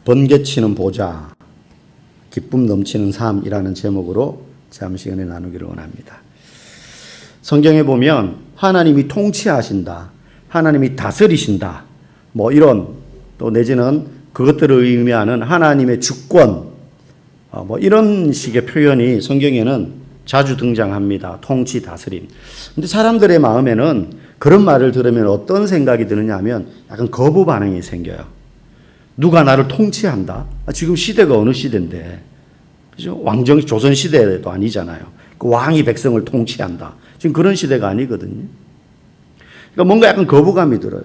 번개치는 보좌, 기쁨 넘치는 삶이라는 제목으로 잠시 은혜 나누기를 원합니다. 성경에 보면 하나님이 통치하신다, 하나님이 다스리신다, 뭐 이런 또 내지는 그것들을 의미하는 하나님의 주권, 뭐 이런 식의 표현이 성경에는 자주 등장합니다. 통치, 다스림. 근데 사람들의 마음에는 그런 말을 들으면 어떤 생각이 드느냐 하면 약간 거부 반응이 생겨요. 누가 나를 통치한다? 지금 시대가 어느 시대인데, 그죠? 왕정 조선 시대도 아니잖아요. 그 왕이 백성을 통치한다. 지금 그런 시대가 아니거든요. 그러니까 뭔가 약간 거부감이 들어요.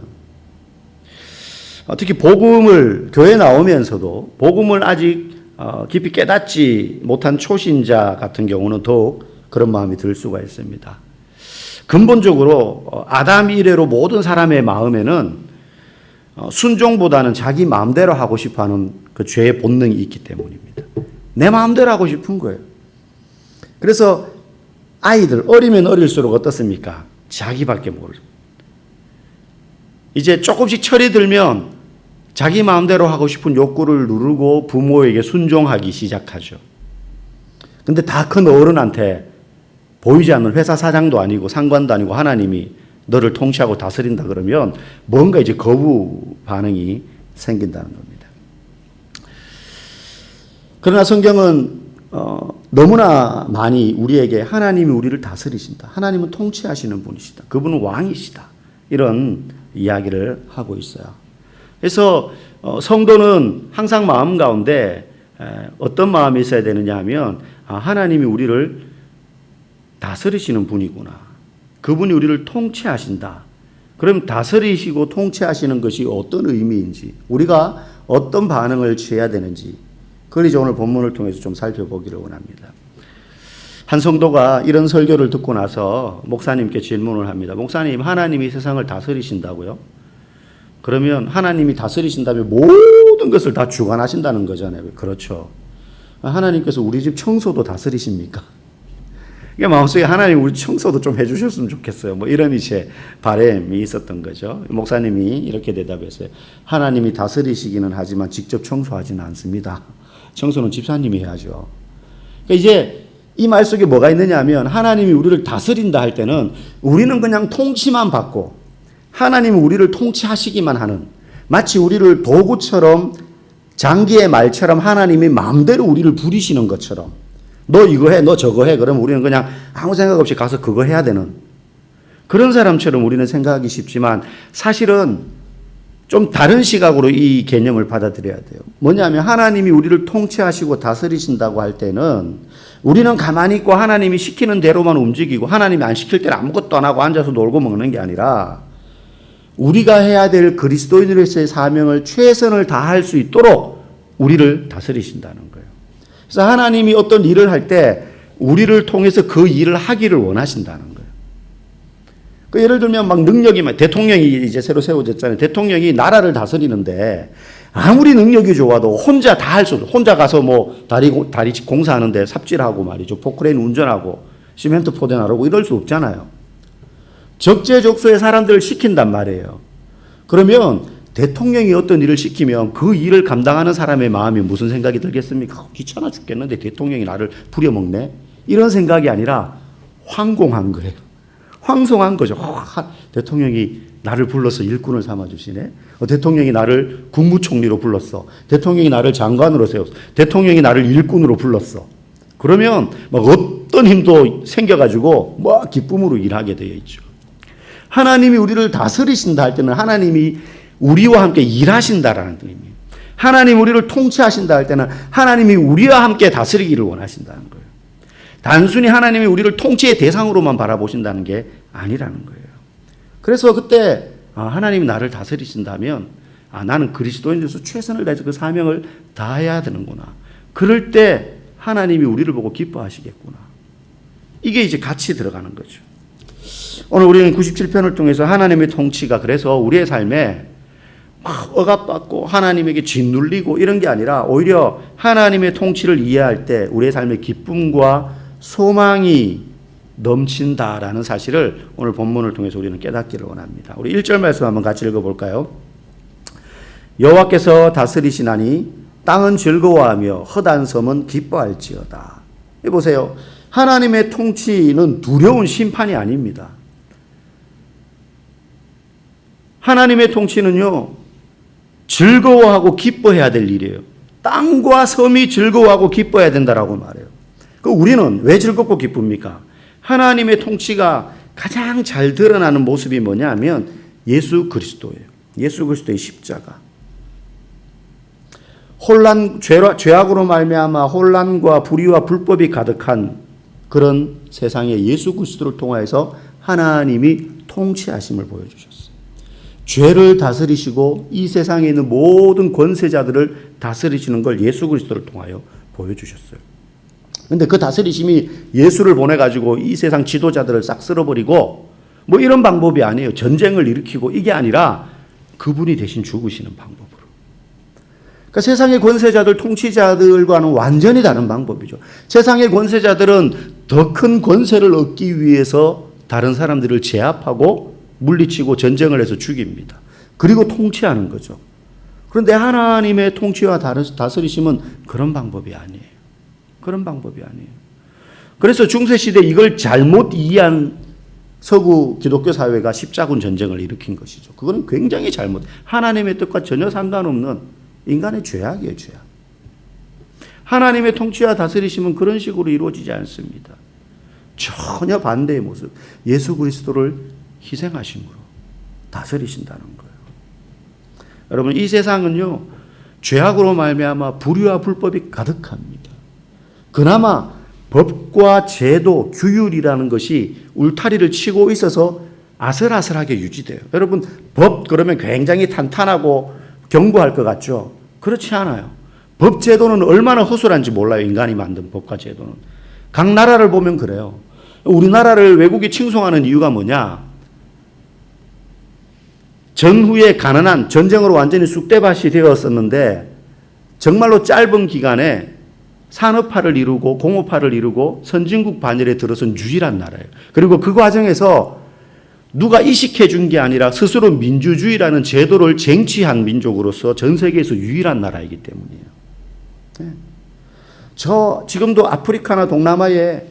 특히 복음을 교회 나오면서도 복음을 아직 깊이 깨닫지 못한 초신자 같은 경우는 더욱 그런 마음이 들 수가 있습니다. 근본적으로 아담 이래로 모든 사람의 마음에는 순종보다는 자기 마음대로 하고 싶어하는 그 죄의 본능이 있기 때문입니다. 내 마음대로 하고 싶은 거예요. 그래서 아이들 어리면 어릴수록 어떻습니까? 자기밖에 모르죠. 이제 조금씩 철이 들면 자기 마음대로 하고 싶은 욕구를 누르고 부모에게 순종하기 시작하죠. 근데 다 큰 어른한테 보이지 않는 회사 사장도 아니고 상관도 아니고 하나님이 너를 통치하고 다스린다 그러면 뭔가 이제 거부 반응이 생긴다는 겁니다. 그러나 성경은 너무나 많이 우리에게 하나님이 우리를 다스리신다, 하나님은 통치하시는 분이시다, 그분은 왕이시다, 이런 이야기를 하고 있어요. 그래서 성도는 항상 마음 가운데 어떤 마음이 있어야 되느냐 하면 하나님이 우리를 다스리시는 분이구나, 그분이 우리를 통치하신다. 그럼 다스리시고 통치하시는 것이 어떤 의미인지, 우리가 어떤 반응을 취해야 되는지, 그걸 이제 오늘 본문을 통해서 좀 살펴보기를 원합니다. 한 성도가 이런 설교를 듣고 나서 목사님께 질문을 합니다. 목사님, 하나님이 세상을 다스리신다고요? 그러면 하나님이 다스리신다면 모든 것을 다 주관하신다는 거잖아요. 그렇죠. 하나님께서 우리 집 청소도 다스리십니까? 이게 마음속에 하나님 우리 청소도 좀 해주셨으면 좋겠어요. 뭐 이런 이제 바람이 있었던 거죠. 목사님이 이렇게 대답했어요. 하나님이 다스리시기는 하지만 직접 청소하지는 않습니다. 청소는 집사님이 해야죠. 그러니까 이제 이 말 속에 뭐가 있느냐 하면 하나님이 우리를 다스린다 할 때는 우리는 그냥 통치만 받고 하나님은 우리를 통치하시기만 하는, 마치 우리를 도구처럼 장기의 말처럼 하나님이 마음대로 우리를 부리시는 것처럼, 너 이거 해, 너 저거 해, 그러면 우리는 그냥 아무 생각 없이 가서 그거 해야 되는 그런 사람처럼 우리는 생각하기 쉽지만 사실은 좀 다른 시각으로 이 개념을 받아들여야 돼요. 뭐냐면 하나님이 우리를 통치하시고 다스리신다고 할 때는 우리는 가만히 있고 하나님이 시키는 대로만 움직이고 하나님이 안 시킬 때는 아무것도 안 하고 앉아서 놀고 먹는 게 아니라 우리가 해야 될 그리스도인으로서의 사명을 최선을 다할 수 있도록 우리를 다스리신다는 거예요. 그래서 하나님이 어떤 일을 할 때 우리를 통해서 그 일을 하기를 원하신다는 거예요. 그 예를 들면 막 능력이, 대통령이 이제 새로 세워졌잖아요. 대통령이 나라를 다스리는데 아무리 능력이 좋아도 혼자 다 할 수 없어. 혼자 가서 뭐 다리 공사하는데 삽질하고 말이죠. 포크레인 운전하고 시멘트 포대나르고 이럴 수 없잖아요. 적재적소에 사람들을 시킨단 말이에요. 그러면 대통령이 어떤 일을 시키면 그 일을 감당하는 사람의 마음이 무슨 생각이 들겠습니까? 귀찮아 죽겠는데 대통령이 나를 부려먹네? 이런 생각이 아니라 황공한 거예요. 황송한 거죠. 대통령이 나를 불러서 일꾼을 삼아주시네. 대통령이 나를 국무총리로 불렀어. 대통령이 나를 장관으로 세웠어. 대통령이 나를 일꾼으로 불렀어. 그러면 막 어떤 힘도 생겨가지고 막 기쁨으로 일하게 되어 있죠. 하나님이 우리를 다스리신다 할 때는 하나님이 우리와 함께 일하신다라는 의미예요. 하나님 우리를 통치하신다 할 때는 하나님이 우리와 함께 다스리기를 원하신다는 거예요. 단순히 하나님이 우리를 통치의 대상으로만 바라보신다는 게 아니라는 거예요. 그래서 그때 하나님이 나를 다스리신다면 나는 그리스도인으로서 최선을 다해서 그 사명을 다해야 되는구나. 그럴 때 하나님이 우리를 보고 기뻐하시겠구나. 이게 이제 같이 들어가는 거죠. 오늘 우리는 97편을 통해서 하나님의 통치가 그래서 우리의 삶에 막 억압받고 하나님에게 짓눌리고 이런 게 아니라 오히려 하나님의 통치를 이해할 때 우리의 삶의 기쁨과 소망이 넘친다라는 사실을 오늘 본문을 통해서 우리는 깨닫기를 원합니다. 우리 1절 말씀 한번 같이 읽어볼까요? 여호와께서 다스리시나니 땅은 즐거워하며 헛한 섬은 기뻐할지어다. 보세요. 하나님의 통치는 두려운 심판이 아닙니다. 하나님의 통치는요, 즐거워하고 기뻐해야 될 일이에요. 땅과 섬이 즐거워하고 기뻐해야 된다라고 말해요. 우리는 왜 즐겁고 기쁩니까? 하나님의 통치가 가장 잘 드러나는 모습이 뭐냐면 예수 그리스도예요. 예수 그리스도의 십자가. 죄악으로 말미암아 혼란과 불의와 불법이 가득한 그런 세상에 예수 그리스도를 통하여서 하나님이 통치하심을 보여주셨어요. 죄를 다스리시고 이 세상에 있는 모든 권세자들을 다스리시는 걸 예수 그리스도를 통하여 보여주셨어요. 근데 그 다스리심이 예수를 보내가지고 이 세상 지도자들을 싹 쓸어버리고 뭐 이런 방법이 아니에요. 전쟁을 일으키고 이게 아니라 그분이 대신 죽으시는 방법으로. 그러니까 세상의 권세자들, 통치자들과는 완전히 다른 방법이죠. 세상의 권세자들은 더 큰 권세를 얻기 위해서 다른 사람들을 제압하고 물리치고 전쟁을 해서 죽입니다. 그리고 통치하는 거죠. 그런데 하나님의 통치와 다스리심은 그런 방법이 아니에요. 그런 방법이 아니에요. 그래서 중세시대 이걸 잘못 이해한 서구 기독교 사회가 십자군 전쟁을 일으킨 것이죠. 그거는 굉장히 잘못, 하나님의 뜻과 전혀 상관없는 인간의 죄악이에요, 죄악. 하나님의 통치와 다스리심은 그런 식으로 이루어지지 않습니다. 전혀 반대의 모습. 예수 그리스도를 희생하심으로 다스리신다는 거예요. 여러분, 이 세상은요, 죄악으로 말미암아 불의와 불법이 가득합니다. 그나마 법과 제도, 규율이라는 것이 울타리를 치고 있어서 아슬아슬하게 유지돼요. 여러분, 법 그러면 굉장히 탄탄하고 견고할 것 같죠? 그렇지 않아요. 법 제도는 얼마나 허술한지 몰라요. 인간이 만든 법과 제도는. 각 나라를 보면 그래요. 우리나라를 외국이 칭송하는 이유가 뭐냐? 전후에 가난한, 전쟁으로 완전히 쑥대밭이 되었었는데 정말로 짧은 기간에 산업화를 이루고 공업화를 이루고 선진국 반열에 들어선 유일한 나라예요. 그리고 그 과정에서 누가 이식해 준 게 아니라 스스로 민주주의라는 제도를 쟁취한 민족으로서 전 세계에서 유일한 나라이기 때문이에요. 네. 지금도 아프리카나 동남아에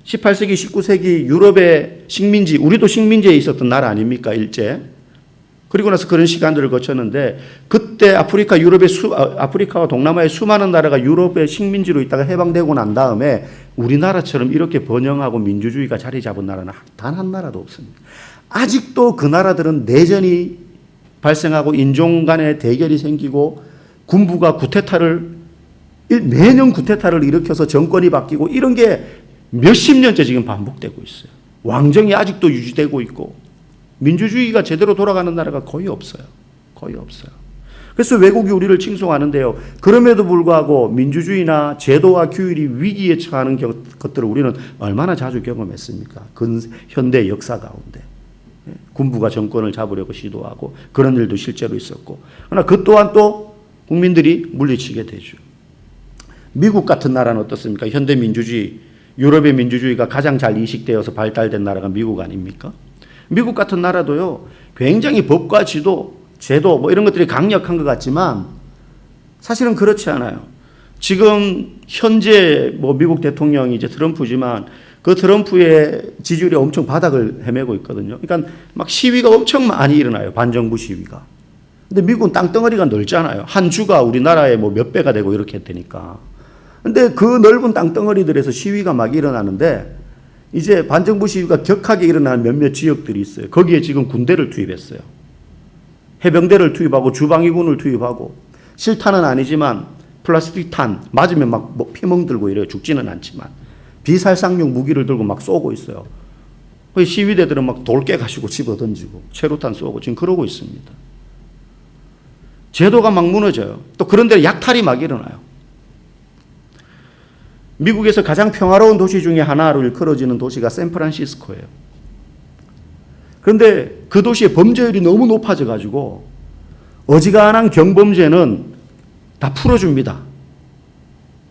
18세기, 19세기 유럽의 식민지, 우리도 식민지에 있었던 나라 아닙니까? 일제. 그리고 나서 그런 시간들을 거쳤는데 그때 아프리카와 동남아의 수많은 나라가 유럽의 식민지로 있다가 해방되고 난 다음에 우리나라처럼 이렇게 번영하고 민주주의가 자리 잡은 나라는 단 한 나라도 없습니다. 아직도 그 나라들은 내전이 발생하고 인종 간의 대결이 생기고 군부가 매년 구테타를 일으켜서 정권이 바뀌고 이런 게 몇십 년째 지금 반복되고 있어요. 왕정이 아직도 유지되고 있고 민주주의가 제대로 돌아가는 나라가 거의 없어요. 거의 없어요. 그래서 외국이 우리를 칭송하는데요. 그럼에도 불구하고 민주주의나 제도와 규율이 위기에 처하는 것들을 우리는 얼마나 자주 경험했습니까? 현대 역사 가운데. 군부가 정권을 잡으려고 시도하고 그런 일도 실제로 있었고. 그러나 그 또한 또 국민들이 물리치게 되죠. 미국 같은 나라는 어떻습니까? 현대 민주주의, 유럽의 민주주의가 가장 잘 이식되어서 발달된 나라가 미국 아닙니까? 미국 같은 나라도요, 굉장히 법과 제도 뭐 이런 것들이 강력한 것 같지만 사실은 그렇지 않아요. 지금 현재 미국 대통령이 이제 트럼프지만 그 트럼프의 지지율이 엄청 바닥을 헤매고 있거든요. 그러니까 막 시위가 엄청 많이 일어나요. 반정부 시위가. 근데 미국은 땅덩어리가 넓잖아요. 한 주가 우리나라의 몇 배가 되고 이렇게 되니까. 근데 그 넓은 땅덩어리들에서 시위가 막 일어나는데 이제 반정부 시위가 격하게 일어나는 몇몇 지역들이 있어요. 거기에 지금 군대를 투입했어요. 해병대를 투입하고 주방위군을 투입하고 실탄은 아니지만 플라스틱 탄 맞으면 막 피멍 들고 이래요. 죽지는 않지만 비살상용 무기를 들고 막 쏘고 있어요. 시위대들은 막 돌 깨가지고 집어 던지고 체류탄 쏘고 지금 그러고 있습니다. 제도가 막 무너져요. 또 그런 데 약탈이 막 일어나요. 미국에서 가장 평화로운 도시 중에 하나로 일컬어지는 도시가 샌프란시스코예요. 그런데 그 도시의 범죄율이 너무 높아져가지고 어지간한 경범죄는 다 풀어줍니다.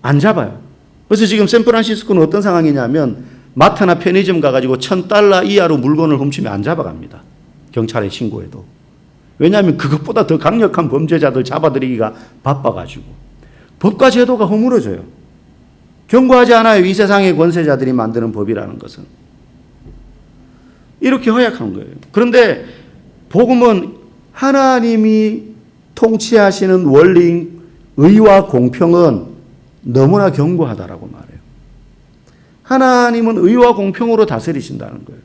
안 잡아요. 그래서 지금 샌프란시스코는 어떤 상황이냐면 마트나 편의점 가가지고 $1,000 이하로 물건을 훔치면 안 잡아갑니다. 경찰에 신고해도. 왜냐하면 그것보다 더 강력한 범죄자들 잡아들이기가 바빠가지고. 법과 제도가 허물어져요. 경고하지 않아요. 이 세상의 권세자들이 만드는 법이라는 것은. 이렇게 허약한 거예요. 그런데 복음은 하나님이 통치하시는 원리인 의와 공평은 너무나 견고하다라고 말해요. 하나님은 의와 공평으로 다스리신다는 거예요.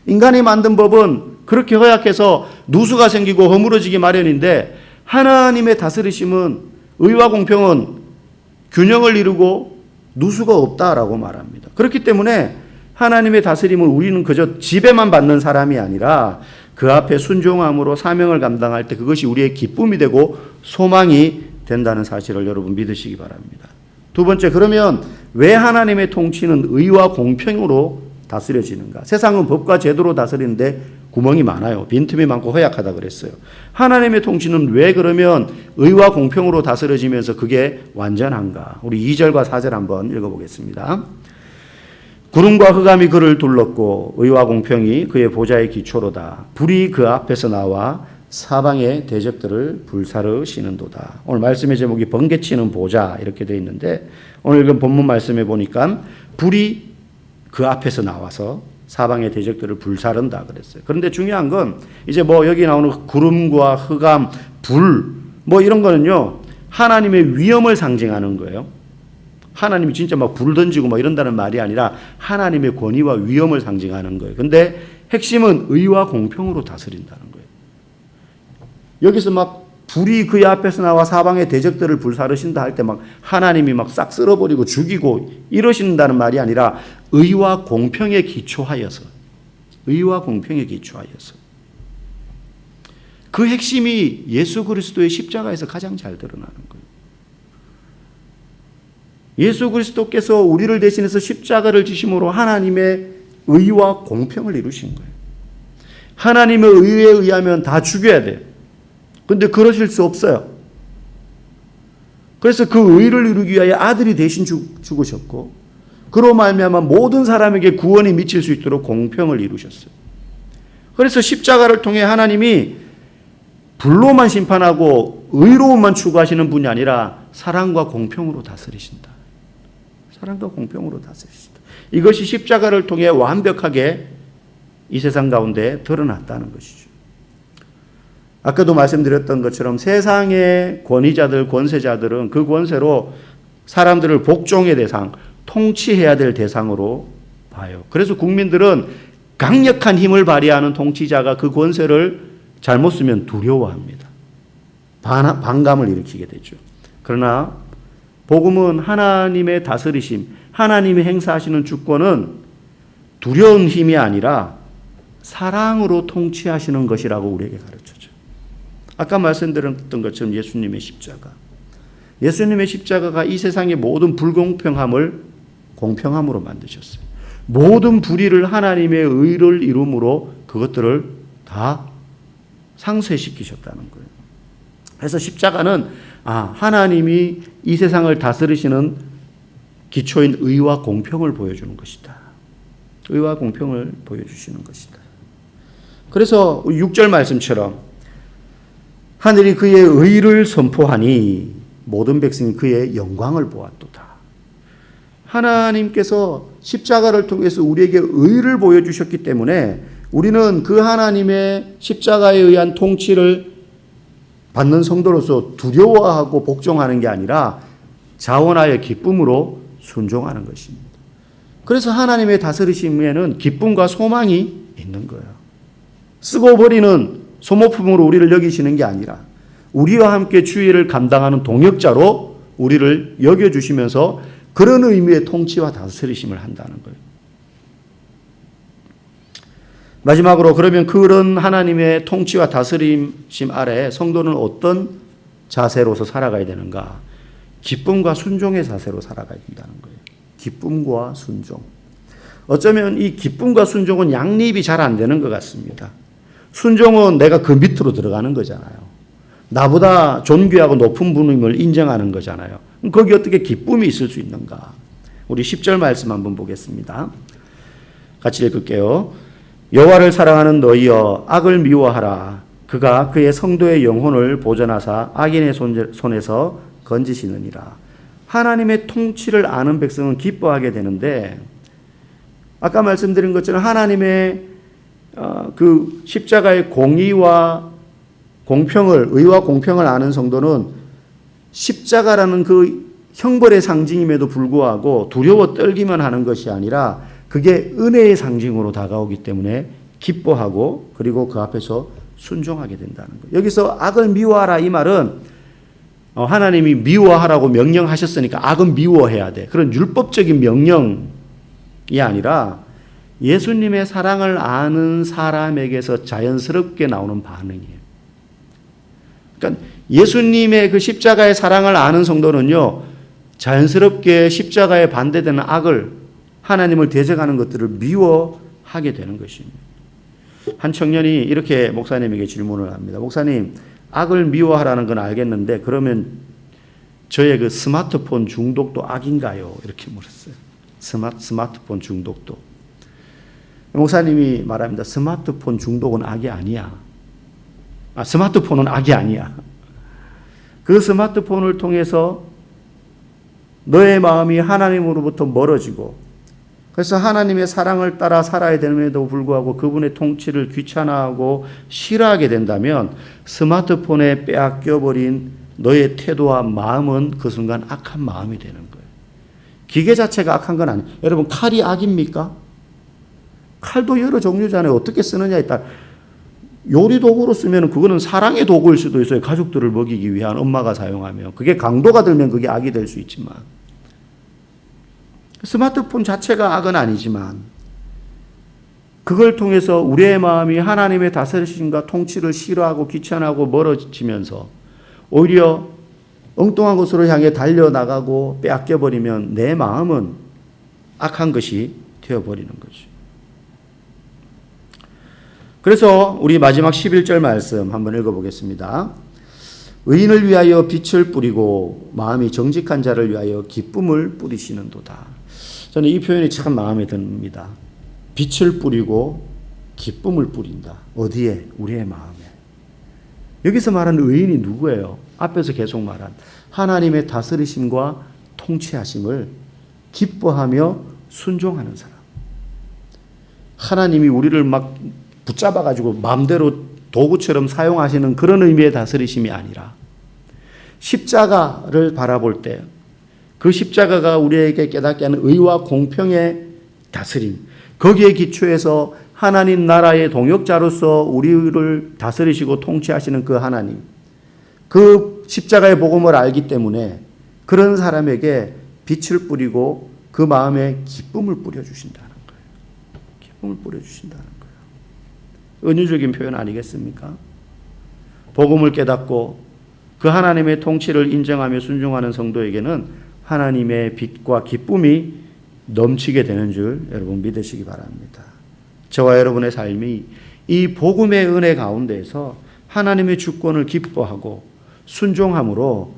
인간이 만든 법은 그렇게 허약해서 누수가 생기고 허물어지기 마련인데 하나님의 다스리심은 의와 공평은 균형을 이루고 누수가 없다라고 말합니다. 그렇기 때문에 하나님의 다스림은 우리는 그저 지배만 받는 사람이 아니라 그 앞에 순종함으로 사명을 감당할 때 그것이 우리의 기쁨이 되고 소망이 된다는 사실을 여러분 믿으시기 바랍니다. 두 번째, 그러면 왜 하나님의 통치는 의와 공평으로 다스려지는가? 세상은 법과 제도로 다스리는데 구멍이 많아요. 빈틈이 많고 허약하다 그랬어요. 하나님의 통치는 왜 그러면 의와 공평으로 다스려지면서 그게 완전한가? 우리 2절과 4절 한번 읽어보겠습니다. 구름과 흑암이 그를 둘렀고 의와 공평이 그의 보좌의 기초로다. 불이 그 앞에서 나와 사방의 대적들을 불사르시는도다. 오늘 말씀의 제목이 번개치는 보좌 이렇게 되어 있는데 오늘 읽은 본문 말씀에 보니까 불이 그 앞에서 나와서 사방의 대적들을 불사른다 그랬어요. 그런데 중요한 건 이제 뭐 여기 나오는 구름과 흑암, 불 뭐 이런 거는요 하나님의 위엄을 상징하는 거예요. 하나님이 진짜 막 불 던지고 막 이런다는 말이 아니라 하나님의 권위와 위엄을 상징하는 거예요. 근데 핵심은 의와 공평으로 다스린다는 거예요. 여기서 막 불이 그의 앞에서 나와 사방의 대적들을 불사르신다 할 때 막 하나님이 막 싹 쓸어버리고 죽이고 이러신다는 말이 아니라 의와 공평에 기초하여서 의와 공평에 기초하여서 그 핵심이 예수 그리스도의 십자가에서 가장 잘 드러나는 거예요. 예수 그리스도께서 우리를 대신해서 십자가를 지심으로 하나님의 의와 공평을 이루신 거예요. 하나님의 의에 의하면 다 죽여야 돼요. 근데 그러실 수 없어요. 그래서 그 의를 이루기 위하여 아들이 대신 죽으셨고 그로 말미암아 모든 사람에게 구원이 미칠 수 있도록 공평을 이루셨어요. 그래서 십자가를 통해 하나님이 불로만 심판하고 의로움만 추구하시는 분이 아니라 사랑과 공평으로 다스리신다. 사랑과 공평으로 다스리신다. 이것이 십자가를 통해 완벽하게 이 세상 가운데 드러났다는 것이죠. 아까도 말씀드렸던 것처럼 세상의 권위자들, 권세자들은 그 권세로 사람들을 복종의 대상, 통치해야 될 대상으로 봐요. 그래서 국민들은 강력한 힘을 발휘하는 통치자가 그 권세를 잘못 쓰면 두려워합니다. 반감을 일으키게 되죠. 그러나 복음은 하나님의 다스리심, 하나님이 행사하시는 주권은 두려운 힘이 아니라 사랑으로 통치하시는 것이라고 우리에게 가르쳐줘요. 아까 말씀드렸던 것처럼 예수님의 십자가. 예수님의 십자가가 이 세상의 모든 불공평함을 공평함으로 만드셨어요. 모든 불의를 하나님의 의를 이룸으로 그것들을 다 상쇄시키셨다는 거예요. 그래서 십자가는 하나님이 이 세상을 다스리시는 기초인 의와 공평을 보여주는 것이다. 의와 공평을 보여주시는 것이다. 그래서 6절 말씀처럼 하늘이 그의 의를 선포하니 모든 백성이 그의 영광을 보았도다. 하나님께서 십자가를 통해서 우리에게 의를 보여주셨기 때문에 우리는 그 하나님의 십자가에 의한 통치를 받는 성도로서 두려워하고 복종하는 게 아니라 자원하여 기쁨으로 순종하는 것입니다. 그래서 하나님의 다스리심에는 기쁨과 소망이 있는 거예요. 쓰고 버리는 소모품으로 우리를 여기시는 게 아니라 우리와 함께 주의를 감당하는 동역자로 우리를 여겨주시면서 그런 의미의 통치와 다스리심을 한다는 거예요. 마지막으로 그러면 그런 하나님의 통치와 다스림심 아래 성도는 어떤 자세로서 살아가야 되는가? 기쁨과 순종의 자세로 살아가야 된다는 거예요. 기쁨과 순종. 어쩌면 이 기쁨과 순종은 양립이 잘 안 되는 것 같습니다. 순종은 내가 그 밑으로 들어가는 거잖아요. 나보다 존귀하고 높은 분임을 인정하는 거잖아요. 거기 어떻게 기쁨이 있을 수 있는가? 우리 10절 말씀 한번 보겠습니다. 같이 읽을게요. 여호와를 사랑하는 너희여 악을 미워하라. 그가 그의 성도의 영혼을 보전하사 악인의 손에서 건지시느니라. 하나님의 통치를 아는 백성은 기뻐하게 되는데, 아까 말씀드린 것처럼 하나님의 그 십자가의 공의와 공평을, 의와 공평을 아는 성도는 십자가라는 그 형벌의 상징임에도 불구하고 두려워 떨기만 하는 것이 아니라 그게 은혜의 상징으로 다가오기 때문에 기뻐하고 그리고 그 앞에서 순종하게 된다는 거예요. 여기서 악을 미워하라 이 말은 하나님이 미워하라고 명령하셨으니까 악은 미워해야 돼. 그런 율법적인 명령이 아니라 예수님의 사랑을 아는 사람에게서 자연스럽게 나오는 반응이에요. 그러니까 예수님의 그 십자가의 사랑을 아는 성도는요, 자연스럽게 십자가에 반대되는 악을, 하나님을 대적하는 것들을 미워하게 되는 것입니다. 한 청년이 이렇게 목사님에게 질문을 합니다. 목사님, 악을 미워하라는 건 알겠는데 그러면 저의 그 스마트폰 중독도 악인가요? 이렇게 물었어요. 스마트폰 중독도. 목사님이 말합니다. 스마트폰 중독은 악이 아니야. 스마트폰은 악이 아니야. 그 스마트폰을 통해서 너의 마음이 하나님으로부터 멀어지고, 그래서 하나님의 사랑을 따라 살아야 됨에도 불구하고 그분의 통치를 귀찮아하고 싫어하게 된다면 스마트폰에 빼앗겨버린 너의 태도와 마음은 그 순간 악한 마음이 되는 거예요. 기계 자체가 악한 건 아니에요. 여러분, 칼이 악입니까? 칼도 여러 종류잖아요. 어떻게 쓰느냐에 따라. 요리 도구로 쓰면 그거는 사랑의 도구일 수도 있어요. 가족들을 먹이기 위한 엄마가 사용하면. 그게 강도가 들면 그게 악이 될 수 있지만. 스마트폰 자체가 악은 아니지만 그걸 통해서 우리의 마음이 하나님의 다스리심과 통치를 싫어하고 귀찮아하고 멀어지면서 오히려 엉뚱한 곳으로 향해 달려나가고 빼앗겨버리면 내 마음은 악한 것이 되어버리는 거죠. 그래서 우리 마지막 11절 말씀 한번 읽어보겠습니다. 의인을 위하여 빛을 뿌리고 마음이 정직한 자를 위하여 기쁨을 뿌리시는도다. 저는 이 표현이 참 마음에 듭니다. 빛을 뿌리고 기쁨을 뿌린다. 어디에? 우리의 마음에. 여기서 말하는 의인이 누구예요? 앞에서 계속 말한 하나님의 다스리심과 통치하심을 기뻐하며 순종하는 사람. 하나님이 우리를 막 붙잡아가지고 마음대로 도구처럼 사용하시는 그런 의미의 다스리심이 아니라 십자가를 바라볼 때 그 십자가가 우리에게 깨닫게 하는 의와 공평의 다스림, 거기에 기초해서 하나님 나라의 동역자로서 우리를 다스리시고 통치하시는 그 하나님, 그 십자가의 복음을 알기 때문에 그런 사람에게 빛을 뿌리고 그 마음에 기쁨을 뿌려주신다는 거예요. 기쁨을 뿌려주신다는 거예요. 은유적인 표현 아니겠습니까? 복음을 깨닫고 그 하나님의 통치를 인정하며 순종하는 성도에게는 하나님의 빛과 기쁨이 넘치게 되는 줄 여러분 믿으시기 바랍니다. 저와 여러분의 삶이 이 복음의 은혜 가운데에서 하나님의 주권을 기뻐하고 순종함으로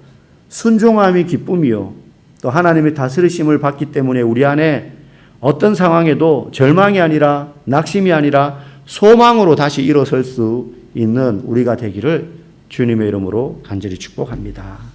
순종함이 기쁨이요, 또 하나님의 다스리심을 받기 때문에 우리 안에 어떤 상황에도 절망이 아니라 낙심이 아니라 소망으로 다시 일어설 수 있는 우리가 되기를 주님의 이름으로 간절히 축복합니다.